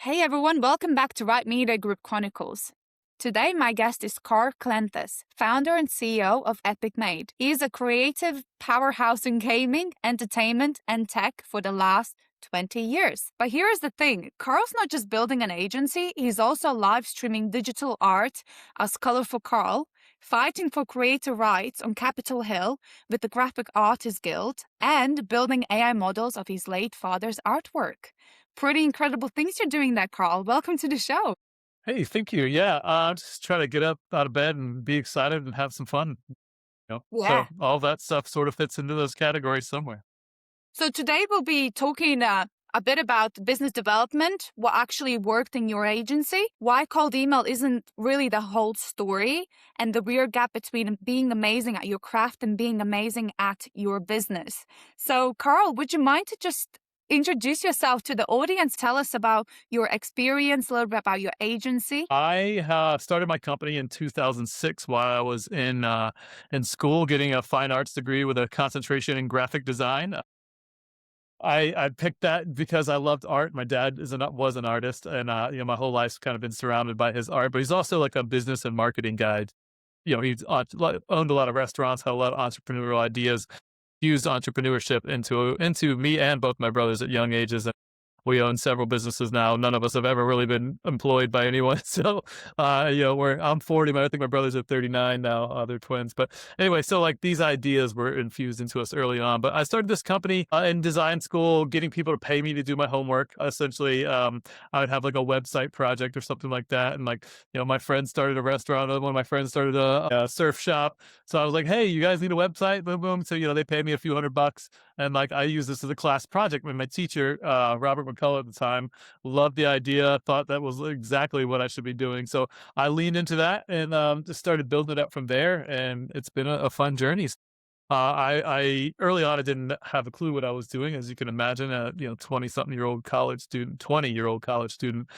Hey everyone, welcome back to Right Media Group Chronicles. Today, my guest is Carl Cleanthes, founder and CEO of Epic Made. He is a creative powerhouse in gaming, entertainment, and tech for the last 20 years. But here's the thing, Carl's not just building an agency, he's also live streaming digital art as Colorful Carl, fighting for creator rights on Capitol Hill with the Graphic Artists Guild, and building AI models of his late father's artwork. Pretty incredible things you're doing there, Carl. Welcome to the show. Hey, thank you. Yeah, I'm just trying to get up out of bed and be excited and have some fun. Yeah. So all that stuff sort of fits into those categories somewhere. So today we'll be talking a bit about business development, what actually worked in your agency, why cold email isn't really the whole story, and the weird gap between being amazing at your craft and being amazing at your business. So, Carl, would you mind to just introduce yourself to the audience? Tell us about your experience, a little bit about your agency. I started my company in 2006 while I was in school, getting a fine arts degree with a concentration in graphic design. I picked that because I loved art. My dad was an artist, and my whole life's kind of been surrounded by his art. But he's also like a business and marketing guide. Owned a lot of restaurants, had a lot of entrepreneurial ideas, used entrepreneurship into me and both my brothers at young ages. And we own several businesses now. None of us have ever really been employed by anyone. So, I'm 40, but I think my brothers are 39 now. They're twins. But anyway, so like these ideas were infused into us early on. But I started this company in design school, getting people to pay me to do my homework. Essentially, I would have like a website project or something like that. And my friend started a restaurant. One of my friends started a surf shop. So I was like, hey, you guys need a website? Boom, boom. So, they paid me a few $100. And like I used this as a class project when my teacher, Robert McCullough at the time, loved the idea, thought that was exactly what I should be doing. So I leaned into that and just started building it up from there. And it's been a fun journey. I early on, I didn't have a clue what I was doing, as you can imagine, 20-something-year-old college student, 20-year-old college student.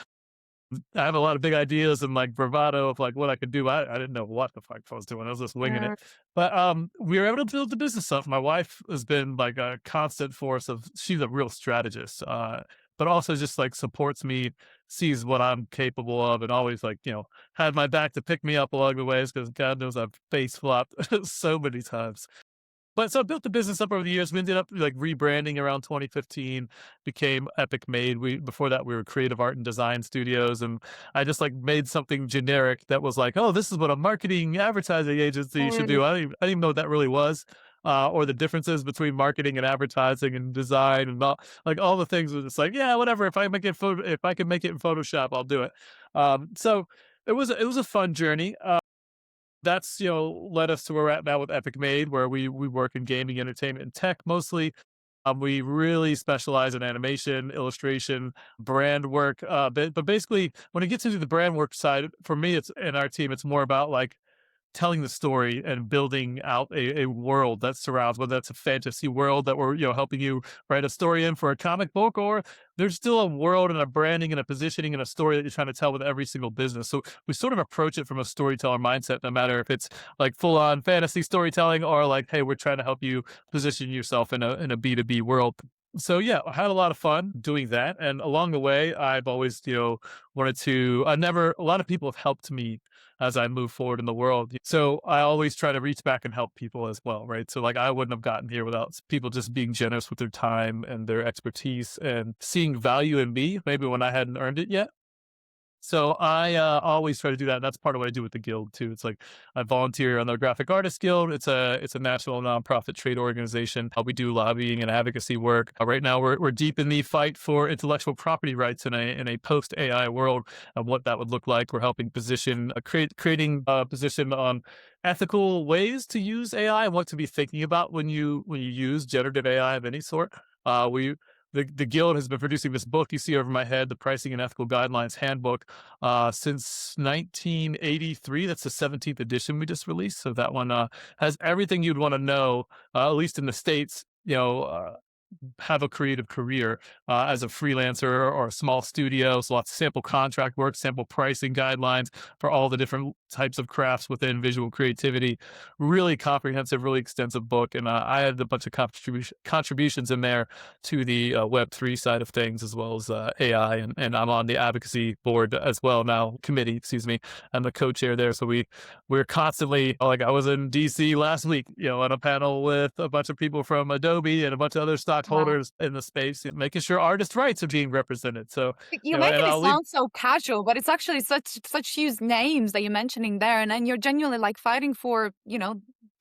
I have a lot of big ideas and like bravado of like what I could do. I didn't know what the fuck I was doing. I was just winging it. But we were able to build the business up. My wife has been like a constant force of she's a real strategist. But also just like supports me, sees what I'm capable of, and always like, had my back to pick me up along the ways because God knows I've face flopped so many times. But so I built the business up over the years. We ended up like rebranding around 2015, became Epic Made. Before that we were Creative Art and Design Studios, and I just like made something generic that was like, oh, this is what a marketing advertising agency should do. I didn't even know what that really was, or the differences between marketing and advertising and design and all the things. Was just like, yeah, whatever. If I can make it in Photoshop, I'll do it. So it was a fun journey. That's led us to where we're at now with Epic Made, where we work in gaming, entertainment, and tech mostly. We really specialize in animation, illustration, brand work. But basically, when it gets into the brand work side, for me, it's in our team, it's more about like telling the story and building out a world that surrounds, whether that's a fantasy world that we're helping you write a story in for a comic book, or there's still a world and a branding and a positioning and a story that you're trying to tell with every single business. So we sort of approach it from a storyteller mindset, no matter if it's like full on fantasy storytelling or like, hey, we're trying to help you position yourself in a B2B world. So yeah, I had a lot of fun doing that. And along the way, I've always, wanted to, a lot of people have helped me as I move forward in the world. So I always try to reach back and help people as well, right? So like I wouldn't have gotten here without people just being generous with their time and their expertise and seeing value in me, maybe when I hadn't earned it yet. So I always try to do that. And that's part of what I do with the guild too. It's like I volunteer on the Graphic Artists Guild. It's a national nonprofit trade organization. We do lobbying and advocacy work. Right now, we're deep in the fight for intellectual property rights in a post AI world and what that would look like. We're helping creating a position on ethical ways to use AI and what to be thinking about when you use generative AI of any sort. We the guild has been producing this book you see over my head, the Pricing and Ethical Guidelines Handbook, since 1983. That's the 17th edition we just released. So that one has everything you'd want to know, at least in the States, have a creative career as a freelancer or a small studio. So lots of sample contract work, sample pricing guidelines for all the different types of crafts within visual creativity. Really comprehensive, really extensive book. And I had a bunch of contributions in there to the Web3 side of things, as well as AI. And I'm on the advocacy board as well now, committee, excuse me. I'm the co-chair there. So we're constantly, like, I was in DC last week, on a panel with a bunch of people from Adobe and a bunch of other Wow. stockholders in the space, making sure artist rights are being represented. So, You're and making it I'll leave. sound so casual, but it's actually such huge names that you're mentioning there, and you're genuinely like fighting for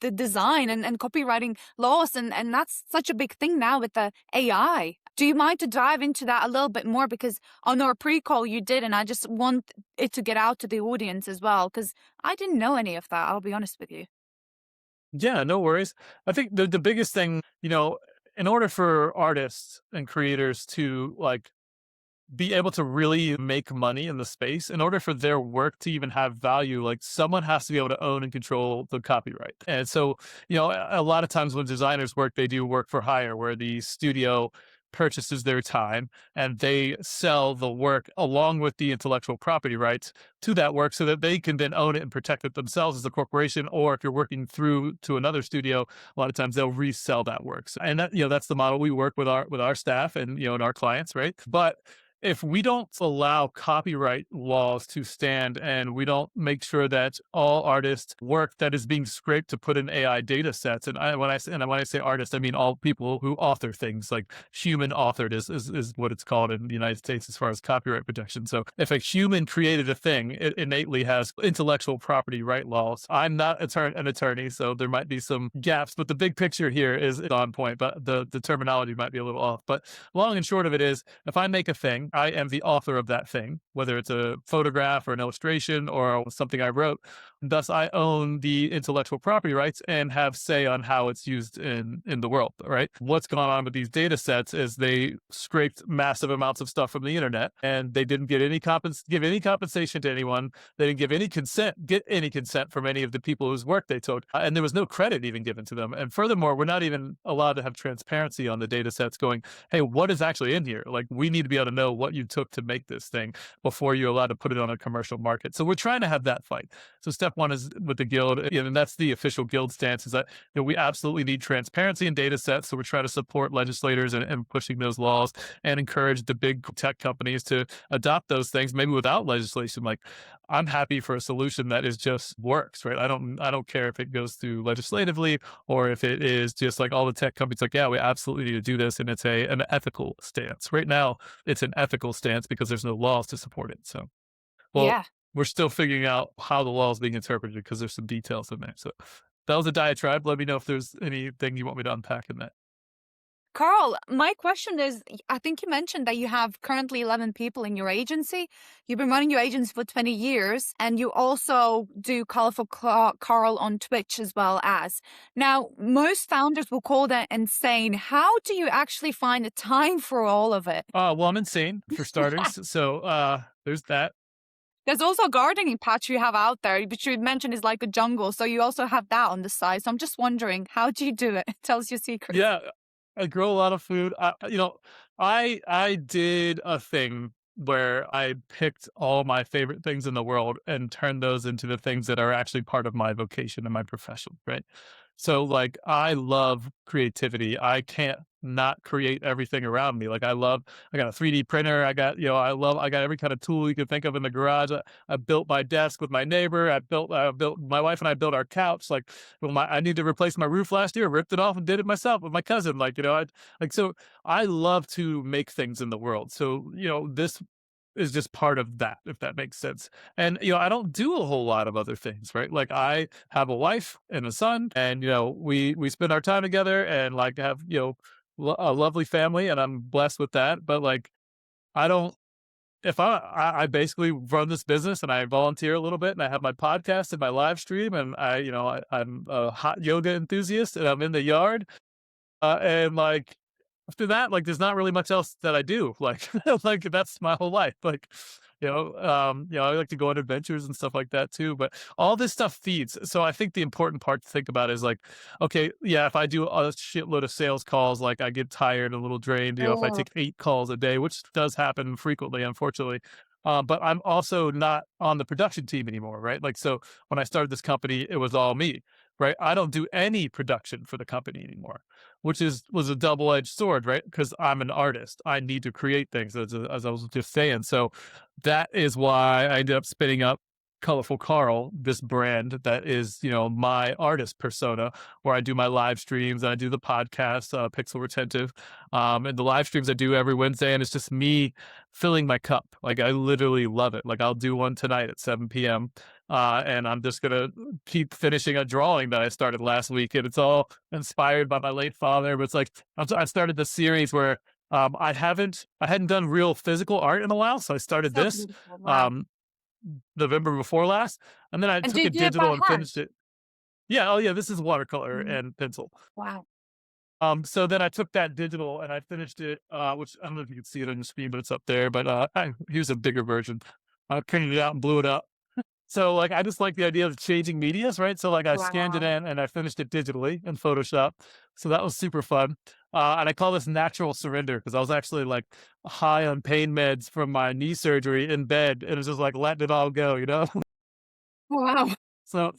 the design and copywriting laws, and that's such a big thing now with the AI. Do you mind to dive into that a little bit more? Because on our pre-call you did, and I just want it to get out to the audience as well, because I didn't know any of that. I'll be honest with you. Yeah, no worries. I think the biggest thing, in order for artists and creators to like be able to really make money in the space, in order for their work to even have value, like someone has to be able to own and control the copyright. And so, a lot of times when designers work, they do work for hire, where the studio purchases their time and they sell the work along with the intellectual property rights to that work so that they can then own it and protect it themselves as a corporation. Or if you're working through to another studio, a lot of times they'll resell that work. And that's the model we work with our staff and our clients, right? But if we don't allow copyright laws to stand and we don't make sure that all artists' work that is being scraped to put in AI data sets, when I say artists, I mean all people who author things, like human authored is what it's called in the United States as far as copyright protection. So if a human created a thing, it innately has intellectual property right laws. I'm not an attorney, so there might be some gaps, but the big picture here is on point, but the terminology might be a little off. But long and short of it is, if I make a thing, I am the author of that thing, whether it's a photograph or an illustration or something I wrote. Thus, I own the intellectual property rights and have say on how it's used in the world, right? What's gone on with these data sets is they scraped massive amounts of stuff from the internet and they didn't give any compensation to anyone. They didn't get any consent from any of the people whose work they took. And there was no credit even given to them. And furthermore, we're not even allowed to have transparency on the data sets going, hey, what is actually in here? Like, we need to be able to know what you took to make this thing before you're allowed to put it on a commercial market. So we're trying to have that fight. So step one is with the guild, and that's the official guild stance, is that we absolutely need transparency in data sets. So we're trying to support legislators and pushing those laws and encourage the big tech companies to adopt those things, maybe without legislation. Like, I'm happy for a solution that is just works, right? I don't care if it goes through legislatively or if it is just like all the tech companies like, yeah, we absolutely need to do this, and it's an ethical stance. Right now, it's an ethical stance because there's no laws to support it. So, well, Yeah. we're still figuring out how the law is being interpreted because there's some details in there. So that was a diatribe. Let me know if there's anything you want me to unpack in that. Carl, my question is, I think you mentioned that you have currently 11 people in your agency. You've been running your agency for 20 years, and you also do Colorful Carl on Twitch as well as. Now, most founders will call that insane. How do you actually find the time for all of it? Well, I'm insane for starters. So there's that. There's also a gardening patch you have out there, which you mentioned is like a jungle. So you also have that on the side. So I'm just wondering, how do you do it? Tell us your secrets. Yeah, I grow a lot of food. I did a thing where I picked all my favorite things in the world and turned those into the things that are actually part of my vocation and my profession, right? So, like, I love creativity. I can't not create everything around me. Like, I got a 3D printer. I got every kind of tool you can think of in the garage. I built my desk with my neighbor. I built my wife and I built our couch. Like, I need to replace my roof last year, ripped it off and did it myself with my cousin. So I love to make things in the world. So, this is just part of that, if that makes sense. And, I don't do a whole lot of other things, right? Like, I have a wife and a son, and, we spend our time together and like have, a lovely family, and I'm blessed with that. But like, I don't, if I basically run this business and I volunteer a little bit and I have my podcast and my live stream and I'm a hot yoga enthusiast and I'm in the yard. And after that, like, there's not really much else that I do. Like, like, that's my whole life. Like, I like to go on adventures and stuff like that too. But all this stuff feeds. So I think the important part to think about is like, okay, yeah, if I do a shitload of sales calls, like I get tired, a little drained. If I Oh, take 8 calls a day, which does happen frequently, unfortunately. But I'm also not on the production team anymore, right? Like, so when I started this company, it was all me, right? I don't do any production for the company anymore, which was a double edged sword, right? Because I'm an artist, I need to create things, as I was just saying. So that is why I ended up spinning up Colorful Carl, this brand that is, my artist persona, where I do my live streams and I do the podcast, Pixel Retentive, and the live streams I do every Wednesday, and it's just me filling my cup. Like I literally love it. Like I'll do one tonight at 7 p.m. And I'm just gonna keep finishing a drawing that I started last week, and it's all inspired by my late father. But it's like I started the series where I hadn't done real physical art in a while, so I started so this beautiful. Wow. um, November before last, and then I And do took you it do it by digital and hand? finished it. Yeah, oh yeah, this is watercolor Mhm. and pencil. Wow. So then I took that digital and I finished it, which I don't know if you can see it on your screen, but it's up there. But here's a bigger version. I printed it out and blew it up. So, like, I just like the idea of changing medias, right? So, like, I scanned it Wow. in and I finished it digitally in Photoshop. So that was super fun. And I call this natural surrender because I was actually like high on pain meds from my knee surgery in bed, and it was just like letting it all go, you know? Wow. So,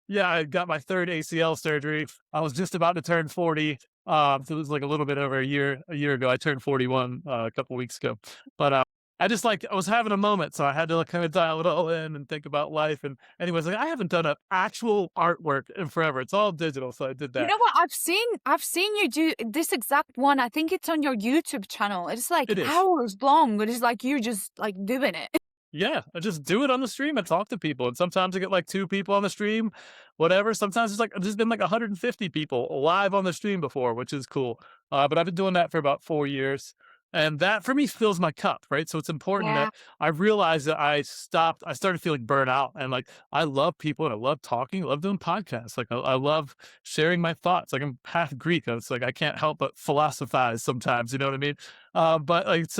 yeah, I got my third ACL surgery. I was just about to turn 40. So it was like a little bit over a year ago. I turned 41 a couple weeks ago. But I just like I was having a moment, so I had to like kind of dial it all in and think about life. And anyways, like I haven't done a actual artwork in forever. It's all digital, so I did You that. know what? I've seen you do this exact one. I think it's on your YouTube channel. It's like It is. hours long, but it's like you just like doing it. Yeah, I just do it on the stream and talk to people, and sometimes I get, like, 2 people on the stream, whatever. Sometimes there's been, like, 150 people live on the stream before, which is cool. But I've been doing that for about 4 years, and that, for me, fills my cup, right? So it's important Yeah. that I realized that I started feeling burnout, and, like, I love people, and I love talking, I love doing podcasts, like, I love sharing my thoughts, like, I'm half Greek, and it's like I can't help but philosophize sometimes, you know what I mean? But, like, it's,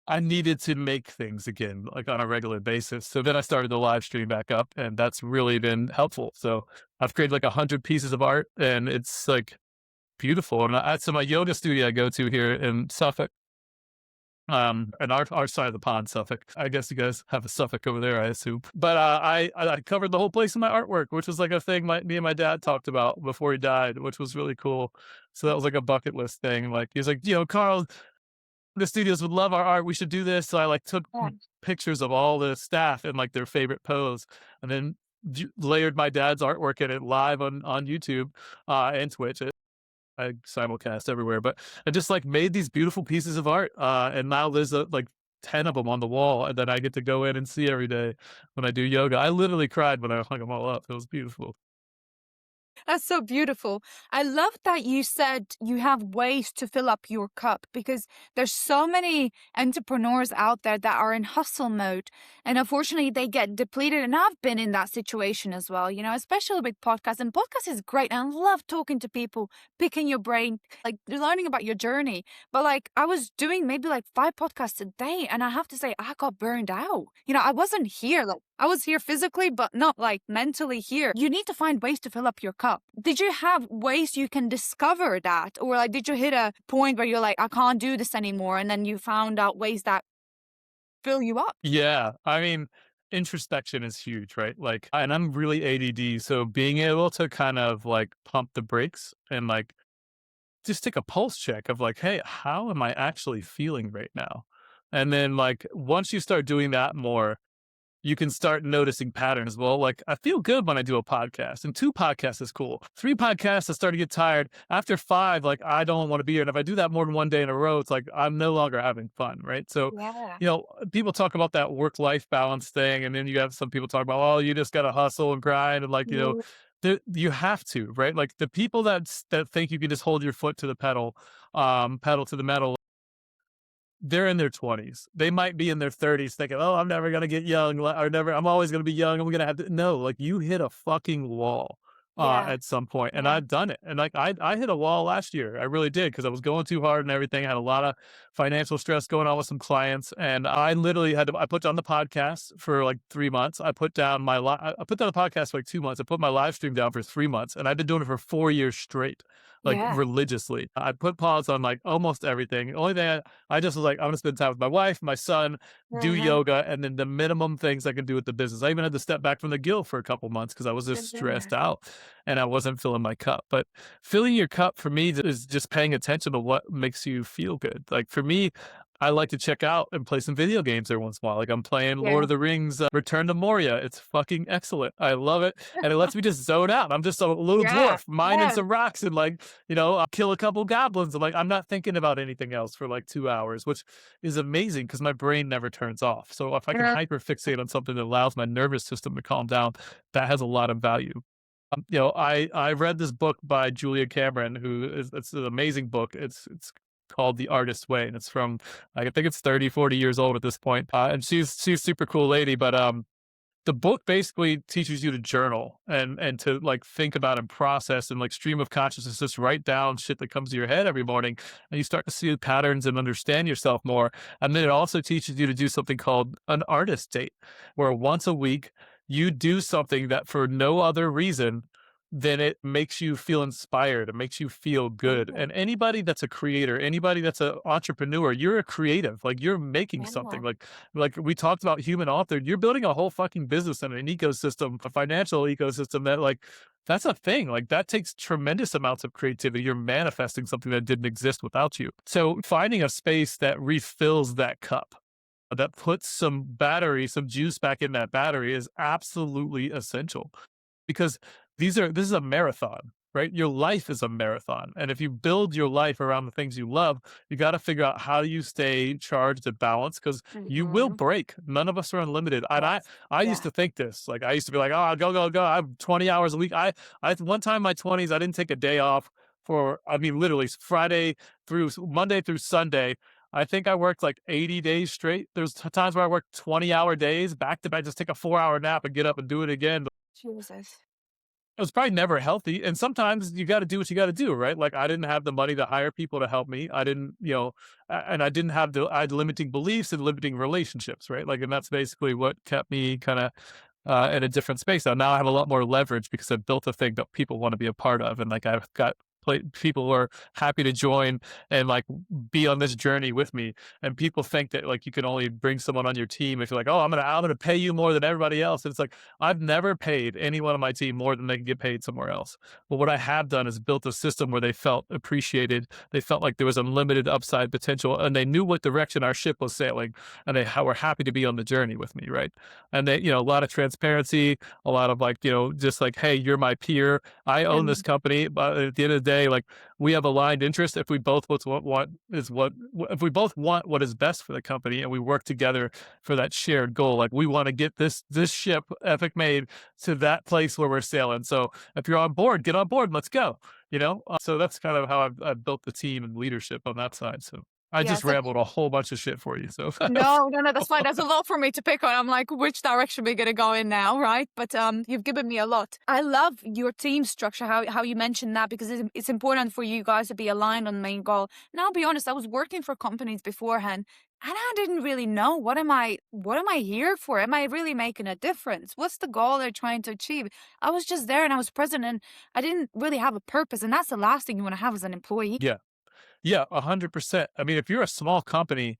I needed to make things again, like on a regular basis. So then I started the live stream back up, and that's really been helpful. So I've created like 100 pieces of art, and it's like beautiful. And so my yoga studio I go to here in Suffolk, and our side of the pond, Suffolk. I guess you guys have a Suffolk over there, I assume. But I covered the whole place in my artwork, which was like a thing me and my dad talked about before he died, which was really cool. So that was like a bucket list thing. Like he was like, Carl, the studios would love our art. We should do this. So I like took Yeah. pictures of all the staff and like their favorite pose, and then layered my dad's artwork in it live on YouTube and Twitch. I simulcast everywhere, but I just like made these beautiful pieces of art, and now there's like 10 of them on the wall, and then I get to go in and see every day when I do yoga. I literally cried when I hung them all up. It was beautiful. That's so beautiful. I love that you said you have ways to fill up your cup because there's so many entrepreneurs out there that are in hustle mode and unfortunately they get depleted. And I've been in that situation as well, especially with podcasts. And podcast is great. And I love talking to people, picking your brain, like learning about your journey. But like I was doing maybe like 5 podcasts a day and I have to say I got burned out. I wasn't here. Like I was here physically, but not like mentally here. You need to find ways to fill up your cup. Did you have ways you can discover that? Or like, did you hit a point where you're like, I can't do this anymore? And then you found out ways that fill you up? Yeah, I mean, introspection is huge, right? Like, and I'm really ADD, so being able to kind of like pump the brakes and like just take a pulse check of like, hey, how am I actually feeling right now? And then like once you start doing that more, you can start noticing patterns. Well, like I feel good when I do a podcast, and 2 podcasts is cool. 3 podcasts, I start to get tired. After 5, like I don't want to be here. And if I do that more than one day in a row, it's like I'm no longer having fun, right? So, Yeah. people talk about that work-life balance thing, and then you have some people talk about, oh, you just gotta hustle and grind, and like, Yeah. you have to, right? Like the people that think you can just hold your foot to the pedal, pedal to the metal, they're in their 20s. They might be in their 30s thinking, "Oh, I'm never gonna get young, or never. I'm always gonna be young. I'm gonna have to." No, like you hit a fucking wall. Yeah. at some point, and Yeah. I've done it. And like I hit a wall last year. I really did because I was going too hard and everything. I had a lot of financial stress going on with some clients, and I literally had to. I put down the podcast for like 3 months. I put down I put down the podcast for like 2 months. I put my live stream down for 3 months, and I've been doing it for 4 years straight, like Yeah. religiously. I put pause on like almost everything. The only thing I just was like, I'm gonna spend time with my wife, my son, do Mhm. yoga, and then the minimum things I can do with the business. I even had to step back from the guild for a couple months because I was just Mhm. stressed out and I wasn't filling my cup. But filling your cup for me is just paying attention to what makes you feel good. Like for me, I like to check out and play some video games every once in a while. Like I'm playing Lord Yeah. of the Rings Return to Moria. It's fucking excellent. I love it. And it lets me just zone out. I'm just a little Yeah. dwarf mining Yeah. some rocks and like, I'll kill a couple goblins. And like, I'm not thinking about anything else for like 2 hours, which is amazing because my brain never turns off. So if I can Mhm. hyperfixate on something that allows my nervous system to calm down, that has a lot of value. I read this book by Julia Cameron, it's an amazing book. It's called The Artist's Way, and it's from like, I think it's 30, 40 years old at this point. And she's a super cool lady, but the book basically teaches you to journal and to like think about and process and like stream of consciousness, just write down shit that comes to your head every morning, and you start to see patterns and understand yourself more. And then it also teaches you to do something called an artist date, where once a week you do something that for no other reason then it makes you feel inspired. It makes you feel good. Oh, And anybody that's a creator, anybody that's an entrepreneur, you're a creative. Like you're making yeah. something. Like we talked about human author, you're building a whole fucking business and an ecosystem, a financial ecosystem that like that's a thing. Like that takes tremendous amounts of creativity. You're manifesting something that didn't exist without you. So finding a space that refills that cup, that puts some battery, some juice back in that battery is absolutely essential because this is a marathon, right? Your life is a marathon. And if you build your life around the things you love, you got to figure out how you stay charged and balanced because you will Mhm. break. None of us are unlimited. And I, Yes. I used Yeah. to think this, like I used to be like, oh, go, go, go. I'm 20 hours a week. One time in my 20s, I didn't take a day off for, I mean, literally Friday through Monday through Sunday. I think I worked like 80 days straight. There's times where I worked 20-hour days back to back, just take a 4 hour nap and get up and do it again. Jesus. It was probably never healthy, and sometimes you gotta do what you gotta do, right? Like, I didn't have the money to hire people to help me. I didn't, and I had limiting beliefs and limiting relationships, right? Like, and that's basically what kept me kinda, in a different space. Now I have a lot more leverage because I've built a thing that people wanna be a part of, and, like, I've got people who are happy to join and, like, be on this journey with me, and people think that, like, you can only bring someone on your team if you're like, "Oh, I'm gonna pay you more than everybody else." And it's like, I've never paid anyone on my team more than they can get paid somewhere else. But what I have done is built a system where they felt appreciated. They felt like there was unlimited upside potential, and they knew what direction our ship was sailing, and they were happy to be on the journey with me, right? And they, a lot of transparency, a lot of like, just like, hey, you're my peer. I own this Mhm. company, but at the end of the day, like we have aligned interests. If we both if we both want what is best for the company, and we work together for that shared goal, like we want to get this ship Epic Made to that place where we're sailing. So if you're on board, get on board. Let's go. So that's kind of how I've built the team and leadership on that side. So I Yeah. just So rambled a whole bunch of shit for you. So no, no, no, that's fine. That's a lot for me to pick on. I'm like, which direction we gonna go in now, right? But you've given me a lot. I love your team structure, how you mentioned that, because it's important for you guys to be aligned on the main goal. And I'll be honest, I was working for companies beforehand, and I didn't really know what am I here for? Am I really making a difference? What's the goal they're trying to achieve? I was just there and I was present, and I didn't really have a purpose. And that's the last thing you want to have as an employee. yeah. Yeah, 100%. I mean, if you're a small company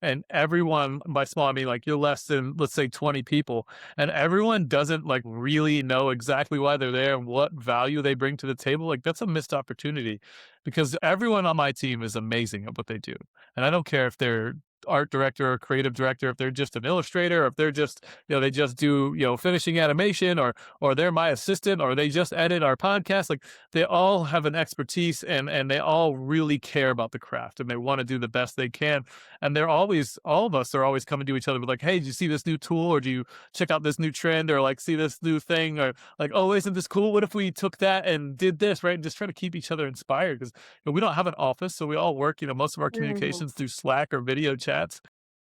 and everyone, by small, I mean like you're less than, let's say, 20 people, and everyone doesn't like really know exactly why they're there and what value they bring to the table, like that's a missed opportunity because everyone on my team is amazing at what they do. And I don't care if they're art director or creative director, if they're just an illustrator, or if they're just, they just do, finishing animation, or they're my assistant, or they just edit our podcast. Like they all have an expertise and they all really care about the craft and they want to do the best they can. And all of us are always coming to each other with like, hey, did you see this new tool? Or do you check out this new trend? Or like see this new thing? Or like, oh, isn't this cool? What if we took that and did this, right? And just try to keep each other inspired because we don't have an office. So we all work, most of our Mhm. communications through Slack or video chats.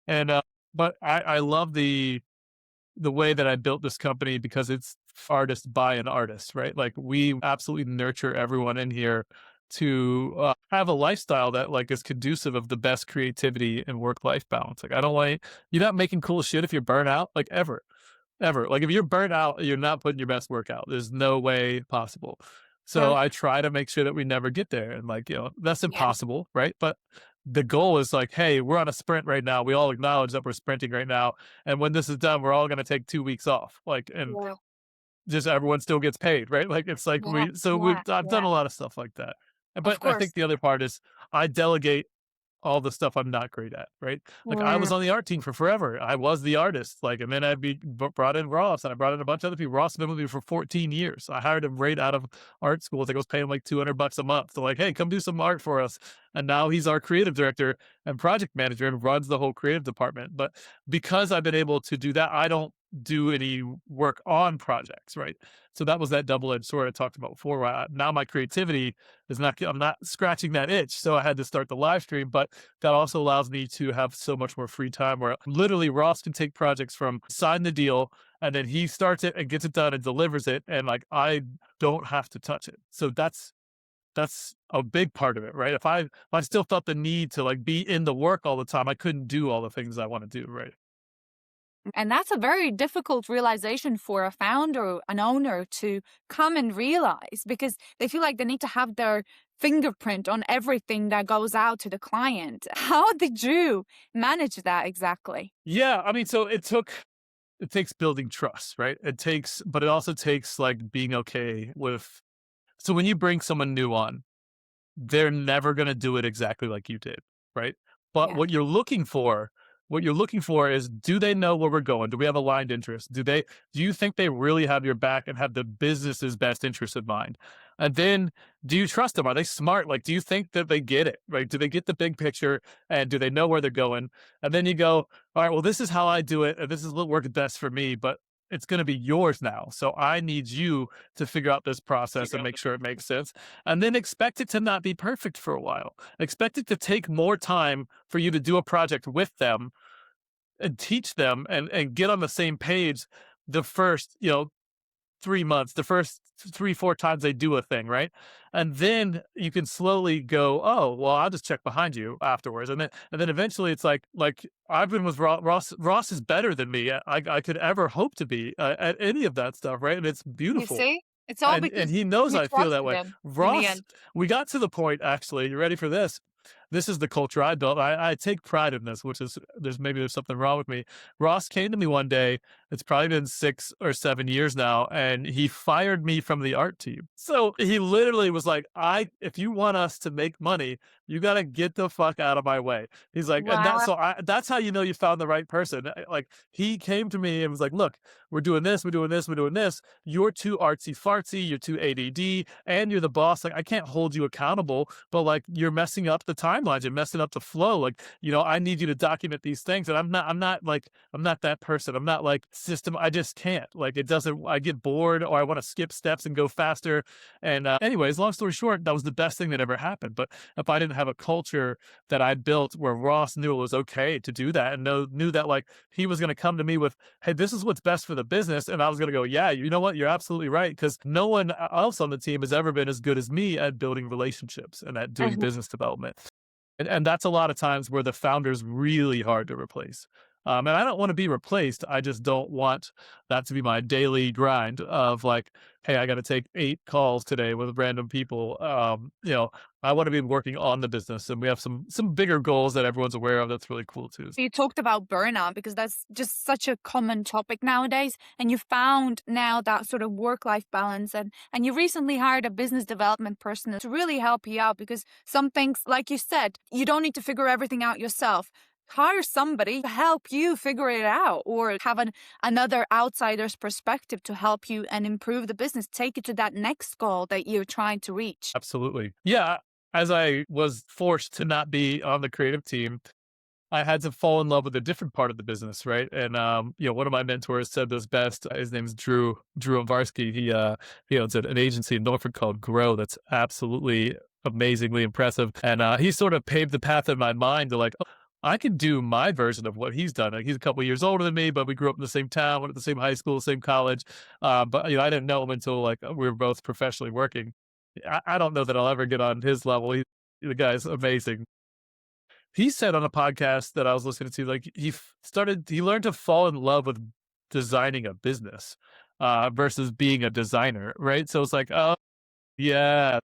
And but I love the way that I built this company because it's artist by an artist, right? Like we absolutely nurture everyone in here to have a lifestyle that like is conducive of the best creativity and work life balance. Like I don't like you're not making cool shit if you're burnt out, like ever. Ever. Like if you're burnt out, you're not putting your best work out. There's no way possible. So True. I try to make sure that we never get there. And like, that's Yeah. impossible, right? But the goal is like, hey, we're on a sprint right now. We all acknowledge that we're sprinting right now. And when this is done, we're all gonna take 2 weeks off. Like, and Yeah. just everyone still gets paid, right? Like it's like Yeah. we've Yeah. I've done Yeah. a lot of stuff like that. Of But I course. think the other part is I delegate all the stuff I'm not great at, right? Like I was Mm. on the art team for forever. I was the artist, like, and then I'd be brought in Ross, and I brought in a bunch of other people. Ross has been with me for 14 years. I hired him right out of art school. I think I was paying him like $200 a month. So like, hey, come do some art for us. And now he's our creative director and project manager and runs the whole creative department. But because I've been able to do that, I don't do any work on projects, right? So that was that double-edged sword I talked about before. Where now my creativity is not, I'm not scratching that itch. So I had to start the live stream, but that also allows me to have so much more free time where literally Ross can take projects from sign the deal and then he starts it and gets it done and delivers it. And like, I don't have to touch it. So that's a big part of it, right? If I still felt the need to like be in the work all the time, I couldn't do all the things I want to do, right? And that's a very difficult realization for a founder, an owner to come and realize because they feel like they need to have their fingerprint on everything that goes out to the client. How did you manage that exactly? Yeah, I mean, so it takes building trust, right? But it also takes like being okay with. So when you bring someone new on, they're never going to do it exactly like you did, right? But Yeah. what you're looking for is, do they know where we're going? Do we have aligned interests? Do you think they really have your back and have the business's best interest in mind? And then do you trust them? Are they smart? Like, do you think that they get it, right? Do they get the big picture and do they know where they're going? And then you go, all right, well, this is how I do it. And this is what works best for me, but it's going to be yours now. So I need you to figure out this process and make sure it makes sense. And then expect it to not be perfect for a while. Expect it to take more time for you to do a project with them and teach them and get on the same page the first, 3 months, the first 3, 4 times they do a thing, right? And then you can slowly go, oh, well, I'll just check behind you afterwards. And then eventually it's like I've been with Ross. Ross is better than me. I could ever hope to be at any of that stuff, right? And it's You beautiful. see? It's all And because he knows you I feel that trusted way. him in the Ross, end. we got to the point, actually, you ready for this? This is the culture I built. I take pride in this, which is there's something wrong with me. Ross came to me one day. It's probably been 6 or 7 years now, and he fired me from the art team. So he literally was like, if you want us to make money, you got to get the fuck out of my way. He's like, and Wow. that's how you know you found the right person. Like he came to me and was like, look, we're doing this, we're doing this, we're doing this. You're too artsy fartsy, you're too ADD, and you're the boss. Like I can't hold you accountable, but like you're messing up the timelines, you're messing up the flow. Like, I need you to document these things. And I'm not that person. I'm not like system. I just can't. Like it doesn't, I get bored or I want to skip steps and go faster. And anyways, long story short, that was the best thing that ever happened. But if I didn't have a culture that I built where Ross knew it was okay to do that and knew that like he was going to come to me with, hey, this is what's best for the business. And I was going to go, yeah, you know what? You're absolutely right. Because no one else on the team has ever been as good as me at building relationships and at doing Mhm. business development. And that's a lot of times where the founder's really hard to replace. And I don't want to be replaced. I just don't want that to be my daily grind of like, hey, I got to take 8 calls today with random people. I want to be working on the business, and we have some bigger goals that everyone's aware of. That's really cool too. You talked about burnout because that's just such a common topic nowadays. And you found now that sort of work-life balance and you recently hired a business development person to really help you out because some things, like you said, you don't need to figure everything out yourself. Hire somebody to help you figure it out or have another outsider's perspective to help you and improve the business, take it to that next goal that you're trying to reach. Absolutely. Yeah. As I was forced to not be on the creative team, I had to fall in love with a different part of the business, right? And one of my mentors said this best. His name's Drew Varsky. He owns an agency in Norfolk called Grow. That's absolutely amazingly impressive. And he sort of paved the path in my mind to like, I can do my version of what he's done. Like, he's a couple years older than me, but we grew up in the same town, went to the same high school, same college. But I didn't know him until like we were both professionally working. I don't know that I'll ever get on his level. The guy's amazing. He said on a podcast that I was listening to, like he learned to fall in love with designing a business versus being a designer, right? So it's like, oh, yeah.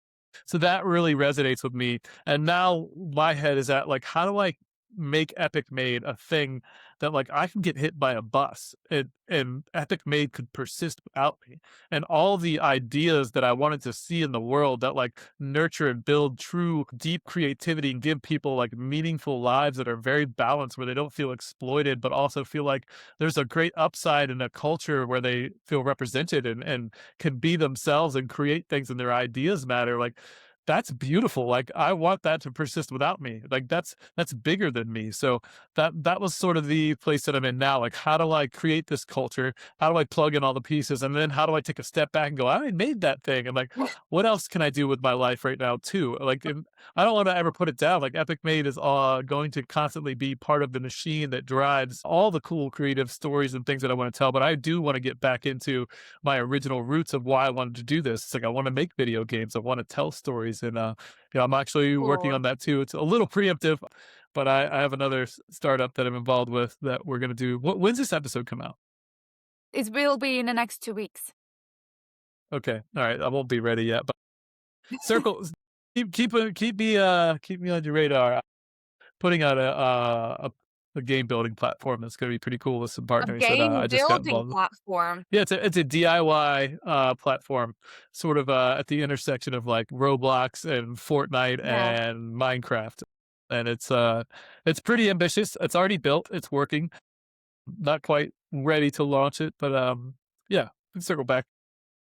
So that really resonates with me. And now my head is at like, how do I make Epic Made a thing that like I can get hit by a bus and Epic Made could persist without me. And all the ideas that I wanted to see in the world that like nurture and build true deep creativity and give people like meaningful lives that are very balanced where they don't feel exploited, but also feel like there's a great upside in a culture where they feel represented and can be themselves and create things and their ideas matter. Like that's beautiful. Like I want that to persist without me. Like that's bigger than me. So that was sort of the place that I'm in now. Like how do I create this culture? How do I plug in all the pieces? And then how do I take a step back and go, I made that thing. And like, what else can I do with my life right now too? Like and I don't want to ever put it down. Like Epic Made is going to constantly be part of the machine that drives all the cool creative stories and things that I want to tell. But I do want to get back into my original roots of why I wanted to do this. It's like I want to make video games. I want to tell stories, and I'm actually working Cool. on that too. It's a little preemptive, but I have another startup that I'm involved with that we're going to do. When's this episode come out? It will be in the next 2 weeks. Okay, all right. I won't be ready yet, but circle. Keep me on your radar. Putting out a game building platform that's going to be pretty cool with some A partners that game I just got building involved with. platform. Yeah, it's a DIY platform, sort of at the intersection of like Roblox and Fortnite Yeah. and Minecraft, and it's pretty ambitious. It's already built. It's working. Not quite ready to launch it, but yeah, we can circle back.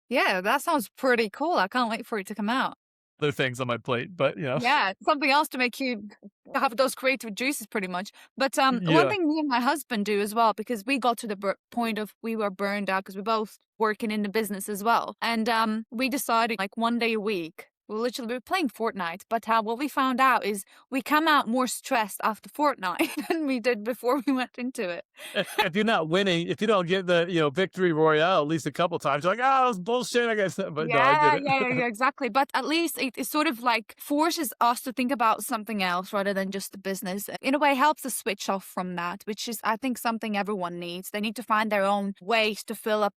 Yeah, that sounds pretty cool. I can't wait for it to come out. Other things on my plate, but Yeah, something else to make you have those creative juices pretty much. But, one yeah. thing me and my husband do as well, because we got to the point of we were burned out because we both working in the business as well. And, we decided like 1 day a week, we were playing Fortnite, but, what we found out is we come out more stressed after Fortnite than we did before we went into it. If you're not winning, if you don't get the victory royale at least a couple times, you're like, oh, that was bullshit. I guess, but no, I get it. Yeah, exactly. But at least it sort of like forces us to think about something else rather than just the business. In a way, helps us switch off from that, which is, I think, something everyone needs. They need to find their own ways to fill up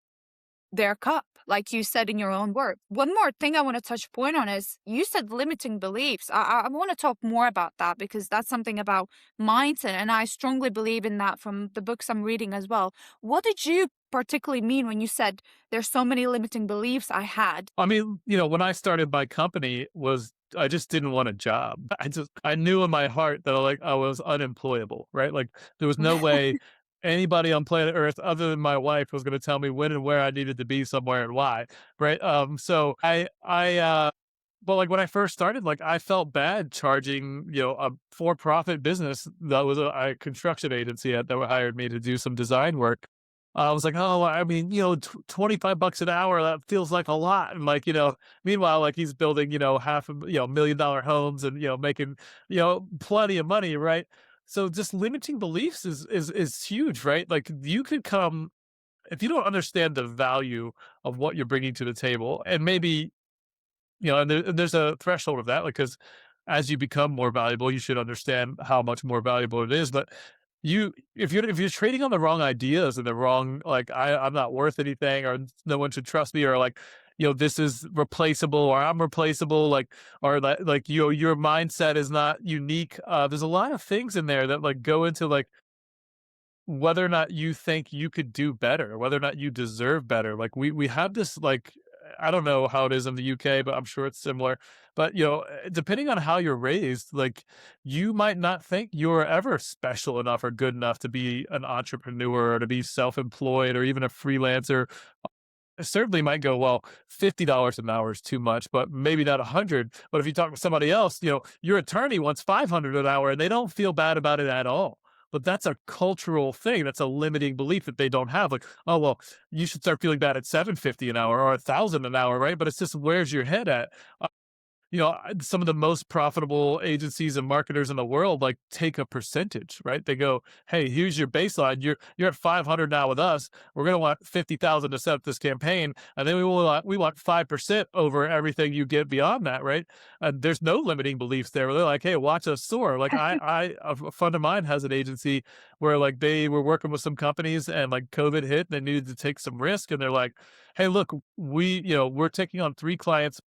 their cup, like you said in your own work. One more thing I want to touch point on is you said limiting beliefs. I want to talk more about that because that's something about mindset, and I strongly believe in that from the books I'm reading as well. What did you particularly mean when you said there's so many limiting beliefs I had? I mean, when I started my company was I just didn't want a job. I knew in my heart that like I was unemployable, right? Like there was no way anybody on planet Earth other than my wife was going to tell me when and where I needed to be somewhere and why, right? So but like when I first started, like I felt bad charging, a for-profit business that was a construction agency that hired me to do some design work. I was like, oh, I mean, $25 an hour, that feels like a lot. And like, meanwhile, like he's building, half a, $1 million homes and, making, plenty of money. Right. So just limiting beliefs is huge, right? Like you could come, if you don't understand the value of what you're bringing to the table and maybe and there's a threshold of that, like, because as you become more valuable, you should understand how much more valuable it is. But if you're trading on the wrong ideas and the wrong, like, I'm not worth anything, or no one should trust me, or like, this is replaceable, or I'm replaceable, or that, like, your mindset is not unique. There's a lot of things in there that like go into like whether or not you think you could do better, whether or not you deserve better. Like we have this like I don't know how it is in the UK, but I'm sure it's similar. But depending on how you're raised, like you might not think you're ever special enough or good enough to be an entrepreneur or to be self-employed or even a freelancer. It certainly might go, well, $50 an hour is too much, but maybe not 100. But if you talk to somebody else, your attorney wants 500 an hour and they don't feel bad about it at all. But that's a cultural thing. That's a limiting belief that they don't have. Like, oh, well, you should start feeling bad at 750 an hour or 1,000 an hour, right? But it's just, where's your head at? some of the most profitable agencies and marketers in the world like take a percentage, right? They go, "Hey, here's your baseline. You're at 500 now with us. We're going to want 50,000 to set up this campaign, and then we want 5% over everything you get beyond that, right?" And there's no limiting beliefs there. They're like, "Hey, watch us soar." Like a friend of mine has an agency where like they were working with some companies and like COVID hit, they needed to take some risk, and they're like, "Hey, look, we're taking on 3 clients,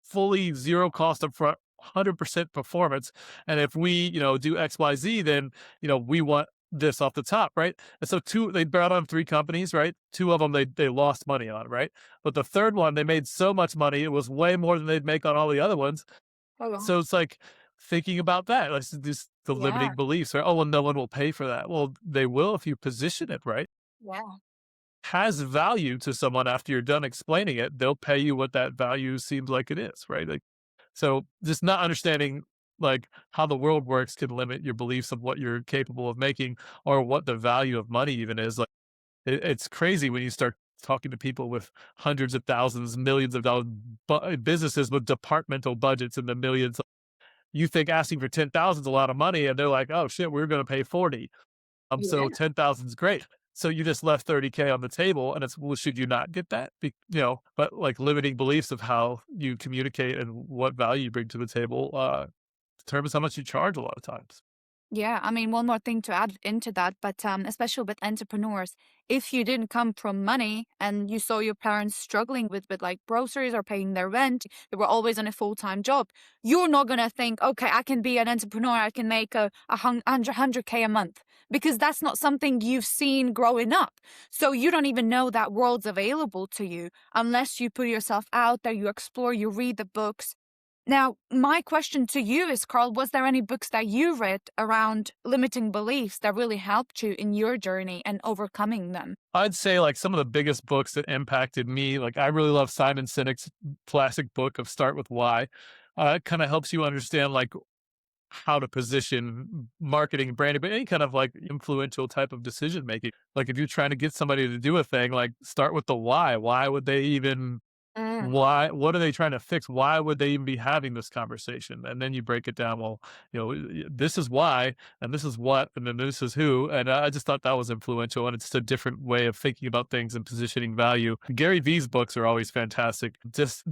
fully zero cost upfront, 100% performance. And if we, do XYZ, then, we want this off the top, right?" And so they brought on 3 companies, right? 2 of them they lost money on, right? But the third one, they made so much money, it was way more than they'd make on all the other ones. Oh, wow. So it's like thinking about that, like this the Yeah. limiting beliefs, right? Oh, well, no one will pay for that. Well, they will if you position it right. Yeah. Has value to someone after you're done explaining it, they'll pay you what that value seems like it is, right? Like, so just not understanding like how the world works can limit your beliefs of what you're capable of making or what the value of money even is. Like it's crazy when you start talking to people with hundreds of thousands, millions of dollars businesses with departmental budgets in the millions. You think asking for 10,000 is a lot of money, and they're like, "Oh shit, we're going to pay 40." So Yeah. 10,000 is great. So you just left 30K on the table, and it's, well, should you not get that? But like limiting beliefs of how you communicate and what value you bring to the table determines how much you charge a lot of times. Yeah, I mean, one more thing to add into that, but especially with entrepreneurs, if you didn't come from money and you saw your parents struggling with like groceries or paying their rent, they were always on a full-time job. You're not gonna think, okay, I can be an entrepreneur, I can make hundred K a month, because that's not something you've seen growing up. So you don't even know that world's available to you unless you put yourself out there, you explore, you read the books. Now, my question to you is, Carl, was there any books that you read around limiting beliefs that really helped you in your journey and overcoming them? I'd say like some of the biggest books that impacted me, like I really love Simon Sinek's classic book of Start with Why. It kind of helps you understand like how to position marketing, branding, but any kind of like influential type of decision making. Like if you're trying to get somebody to do a thing, like start with the why. Why would they even Mm. why what are they trying to fix? Why would they even be having this conversation? And then you break it down. Well, this is why, and this is what, and then this is who. And I just thought that was influential, and it's just a different way of thinking about things and positioning value. Gary Vee's books are always fantastic. Just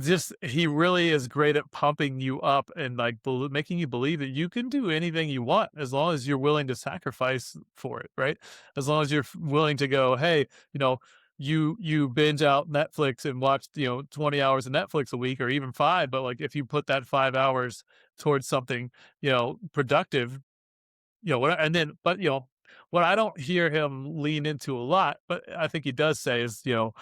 he really is great at pumping you up and like making you believe that you can do anything you want as long as you're willing to sacrifice for it, right? As long as you're willing to go, hey, you know, you binge out Netflix and watch, 20 hours of Netflix a week or even 5, but, like, if you put that 5 hours towards something, productive, what and then but, what I don't hear him lean into a lot, but I think he does say is, you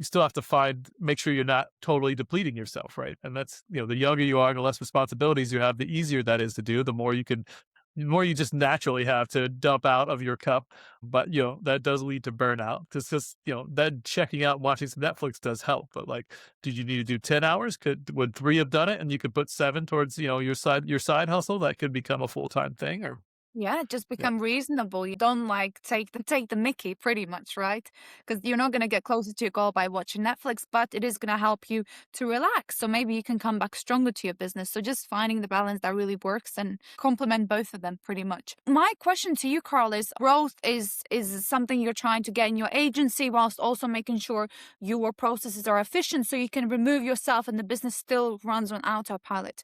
still have to make sure you're not totally depleting yourself, right? And that's, the younger you are, the less responsibilities you have, the easier that is to do, the more you just naturally have to dump out of your cup. But, that does lead to burnout. Just, then checking out and watching some Netflix does help. But like, did you need to do 10 hours? Would 3 have done it? And you could put 7 towards, your side hustle that could become a full-time thing or, Yeah, just yeah. become reasonable. You don't like take the mickey pretty much, right? Because you're not gonna get closer to your goal by watching Netflix, but it is gonna help you to relax. So maybe you can come back stronger to your business. So just finding the balance that really works and complement both of them pretty much. My question to you, Carl, is growth is something you're trying to get in your agency whilst also making sure your processes are efficient so you can remove yourself and the business still runs on autopilot.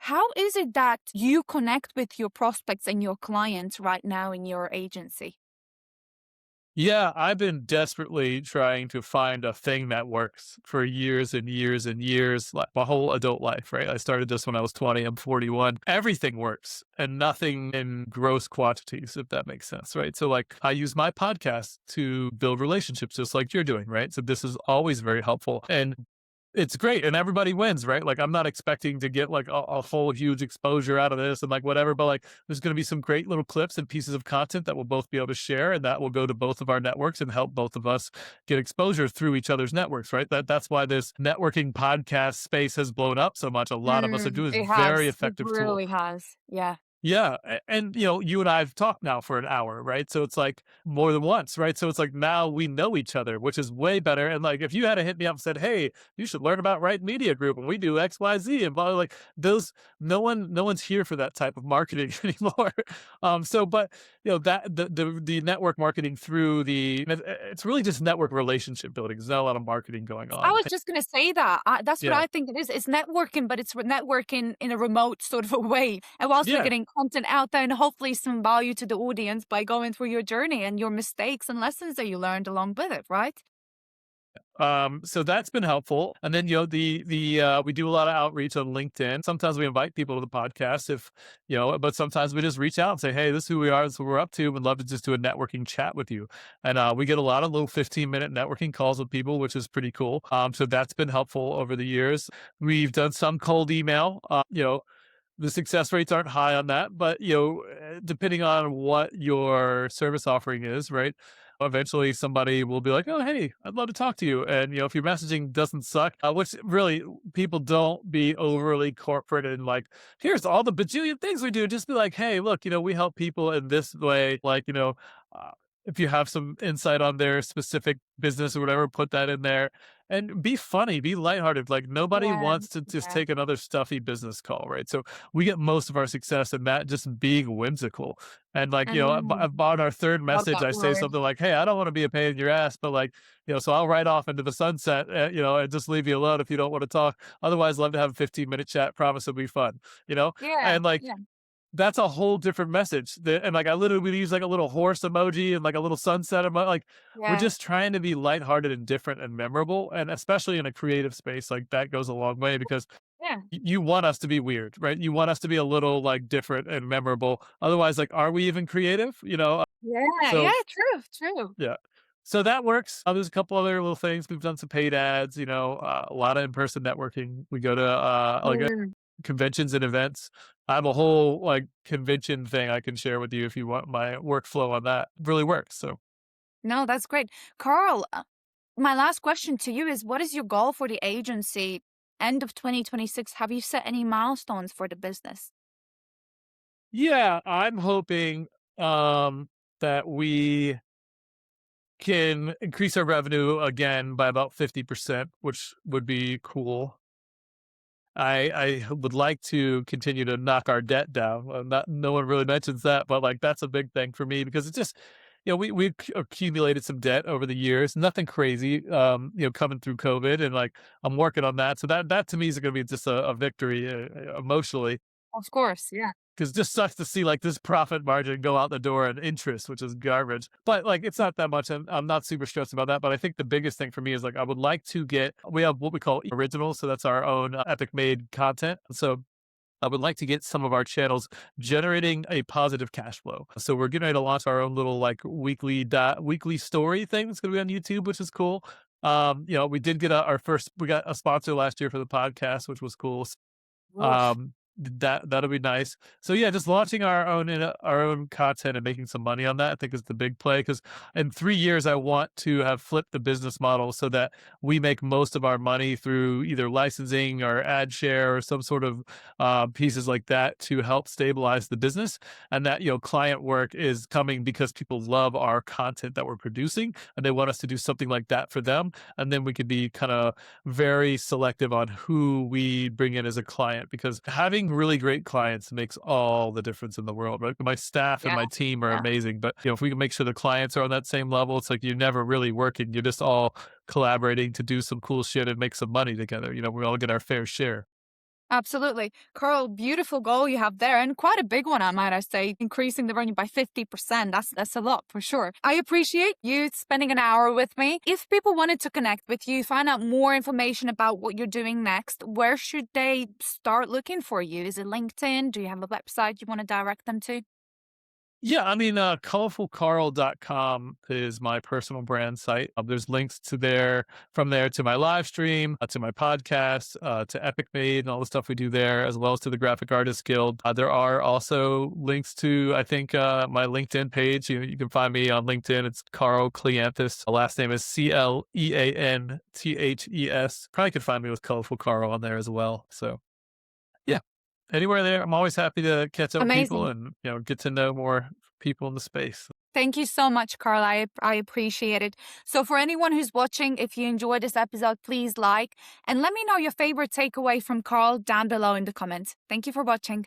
How is it that you connect with your prospects and your clients right now in your agency? Yeah, I've been desperately trying to find a thing that works for years and years and years, like my whole adult life, right? I started this when I was 20, I'm 41. Everything works and nothing in gross quantities, if that makes sense, right? So, like, I use my podcast to build relationships just like you're doing, right? So, this is always very helpful. And it's great and everybody wins, right? Like I'm not expecting to get like a whole huge exposure out of this and like whatever, but like there's going to be some great little clips and pieces of content that we'll both be able to share and that will go to both of our networks and help both of us get exposure through each other's networks, right? That's why this networking podcast space has blown up so much. A lot of us are doing It very has. It effective tool. really has. Yeah. Yeah, and you and I have talked now for an hour, right? So it's like more than once, right? So it's like now we know each other, which is way better. And like if you had to hit me up and said, "Hey, you should learn about Right Media Group, and we do X, Y, Z," and blah, blah, like those, no one's here for that type of marketing anymore. But that the network marketing through it's really just network relationship building. There's not a lot of marketing going I on. was just gonna say that. That's what Yeah, I think it is. It's networking, but it's networking in a remote sort of a way. And whilst we're yeah. getting content out there and hopefully some value to the audience by going through your journey and your mistakes and lessons that you learned along with it, right? So that's been helpful. And then, we do a lot of outreach on LinkedIn. Sometimes we invite people to the podcast but sometimes we just reach out and say, "Hey, this is who we are. This is what we're up to. We'd love to just do a networking chat with you." And we get a lot of little 15-minute networking calls with people, which is pretty cool. So that's been helpful over the years. We've done some cold email. The success rates aren't high on that, but depending on what your service offering is, right? Eventually somebody will be like, "Oh, hey, I'd love to talk to you." And if your messaging doesn't suck, which really people don't be overly corporate and like, "Here's all the bajillion things we do." Just be like, "Hey, look, we help people in this way." Like, uh, if you have some insight on their specific business or whatever, put that in there and be funny, be lighthearted. Like nobody Yeah, wants to just yeah. take another stuffy business call, right? So we get most of our success in that just being whimsical. And like, Mm, about our third love message, that I say word. something like, "Hey, I don't want to be a pain in your ass, but like, so I'll ride off into the sunset, and just leave you alone if you don't want to talk. Otherwise, love to have a 15-minute chat. Promise it'll be fun, you know?" Yeah, And like, yeah, that's a whole different message. And like, I literally would use like a little horse emoji and like a little sunset emoji. Like, we're yeah, just trying to be lighthearted and different and memorable. And especially in a creative space, like that goes a long way because yeah, you want us to be weird, right? You want us to be a little like different and memorable. Otherwise, like, are we even creative? yeah, yeah, So true, true. yeah. So that works. There's a couple other little things. We've done some paid ads, a lot of in-person networking. We go to Mm. conventions and events. I have a whole like convention thing I can share with you if you want my workflow on that. It really works. So No, that's great. Carl, my last question to you is what is your goal for the agency end of 2026? Have you set any milestones for the business? yeah, I'm hoping that we can increase our revenue again by about 50%, which would be cool. I would like to continue to knock our debt down. Not no one really mentions that, but like that's a big thing for me because it's just, we accumulated some debt over the years. Nothing crazy, coming through COVID, and like I'm working on that. So that to me is going to be just a victory emotionally. Of course, yeah. Because it just sucks to see like this profit margin go out the door and interest, which is garbage. But like it's not that much, and I'm not super stressed about that. But I think the biggest thing for me is like I would like to we have what we call originals, so that's our own Epic made content. So I would like to get some of our channels generating a positive cash flow. So we're getting ready to launch our own little like weekly story thing that's going to be on YouTube, which is cool. We did get we got a sponsor last year for the podcast, which was cool. Oof. That'll be nice. So yeah, just launching our own content and making some money on that, I think is the big play. Because in 3 years, I want to have flipped the business model so that we make most of our money through either licensing or ad share or some sort of pieces like that to help stabilize the business, and that client work is coming because people love our content that we're producing and they want us to do something like that for them, and then we could be kind of very selective on who we bring in as a client because having really great clients makes all the difference in the world, right? My staff and Yeah, my team are yeah. amazing, but if we can make sure the clients are on that same level, it's like you're never really working. You're just all collaborating to do some cool shit and make some money together. We all get our fair share. Absolutely. Carl, beautiful goal you have there, and quite a big one, I might I say, increasing the revenue by 50%. That's a lot for sure. I appreciate you spending an hour with me. If people wanted to connect with you, find out more information about what you're doing next, where should they start looking for you? Is it LinkedIn? Do you have a website you want to direct them to? Yeah, I mean, colorfulcarl.com is my personal brand site. There's links from there to my live stream, to my podcast, to Epic Made and all the stuff we do there, as well as to the Graphic Artists Guild. There are also links to, I think, my LinkedIn page. You can find me on LinkedIn. It's Carl Cleanthes. My last name is Cleanthes. Probably could find me with Colorful Carl on there as well. So, yeah. Anywhere there, I'm always happy to catch up with people Amazing. and, get to know more people in the space. Thank you so much, Carl. I appreciate it. So, for anyone who's watching, if you enjoyed this episode, please like and let me know your favorite takeaway from Carl down below in the comments. Thank you for watching.